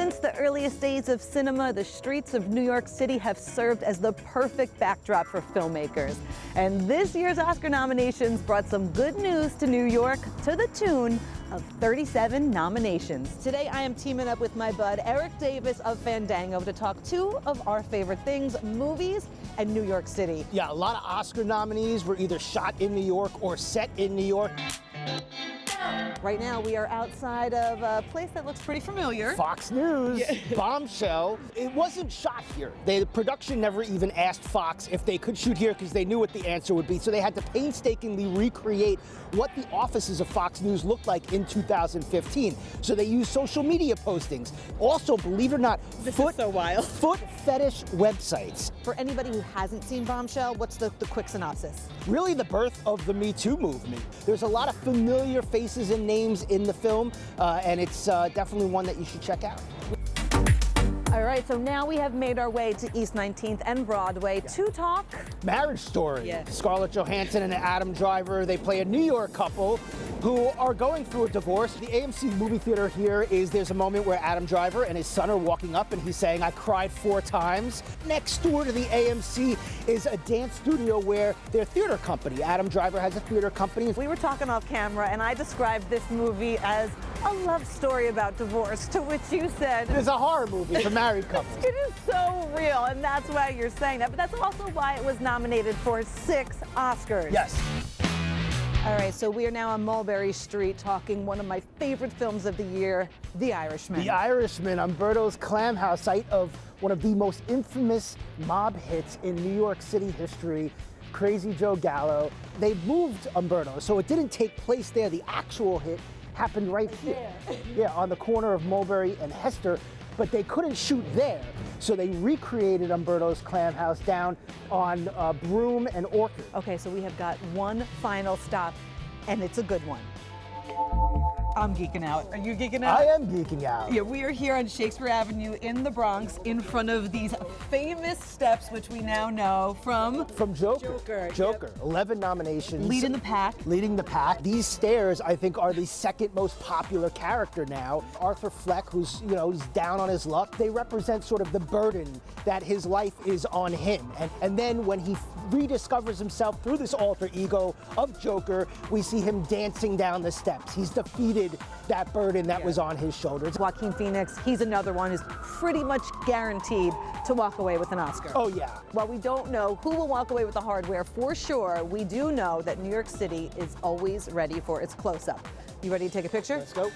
Since the earliest days of cinema, the streets of New York City have served as the perfect backdrop for filmmakers. And this year's Oscar nominations brought some good news to New York to the tune of 37 nominations. Today I am teaming up with my bud Erik Davis of Fandango to talk two of our favorite things, movies and New York City. Yeah, a lot of Oscar nominees were either shot in New York or set in New York. Right now we are outside of a place that looks pretty familiar. Fox News, Yeah. Bombshell. It wasn't shot here. The production never even asked Fox if they could shoot here because they knew what the answer would be. So they had to painstakingly recreate what the offices of Fox News looked like in 2015. So they used social media postings. Also, believe it or not, This is so wild. foot fetish websites. For anybody who hasn't seen Bombshell, what's the quick synopsis? Really the birth of the Me Too movement. There's a lot of familiar faces and names in the film, and it's definitely one that you should check out. All right, so now we have made our way to East 19th and Broadway to talk. Marriage Story. Yeah. Scarlett Johansson and Adam Driver, they play a New York couple who are going through a divorce. The AMC movie theater here there's a moment where Adam Driver and his son are walking up and he's saying, "I cried 4 times." Next door to the AMC is a dance studio where their theater company, Adam Driver has a theater company. We were talking off camera and I described this movie as a love story about divorce, to which you said, It's a horror movie for married couples. it is so real, and that's why you're saying that. But that's also why it was nominated for 6 Oscars. Yes. All right, so we are now on Mulberry Street talking one of my favorite films of the year, The Irishman. The Irishman, Umberto's Clam House, site of one of the most infamous mob hits in New York City history, Crazy Joe Gallo. They moved Umberto, so it didn't take place there. The actual hit happened right here. Yeah, on the corner of Mulberry and Hester, but they couldn't shoot there. So they recreated Umberto's Clam House down on Broome and Orchard. Okay, so we have got one final stop, and it's a good one. I'm geeking out. Are you geeking out? I am geeking out. Yeah, we are here on Shakespeare Avenue in the Bronx in front of these famous steps, which we now know from Joker. Joker. 11 nominations. Leading the pack. Leading the pack. These stairs, I think, are the second most popular character now. Arthur Fleck, who's he's down on his luck. They represent sort of the burden that his life is on him. And then when he rediscovers himself through this alter ego of Joker, we see him dancing down the steps. He's defeated that burden that was on his shoulders. Joaquin Phoenix, he's another one who's pretty much guaranteed to walk away with an Oscar. Oh, yeah. While we don't know who will walk away with the hardware for sure, we do know that New York City is always ready for its close-up. You ready to take a picture? Let's go.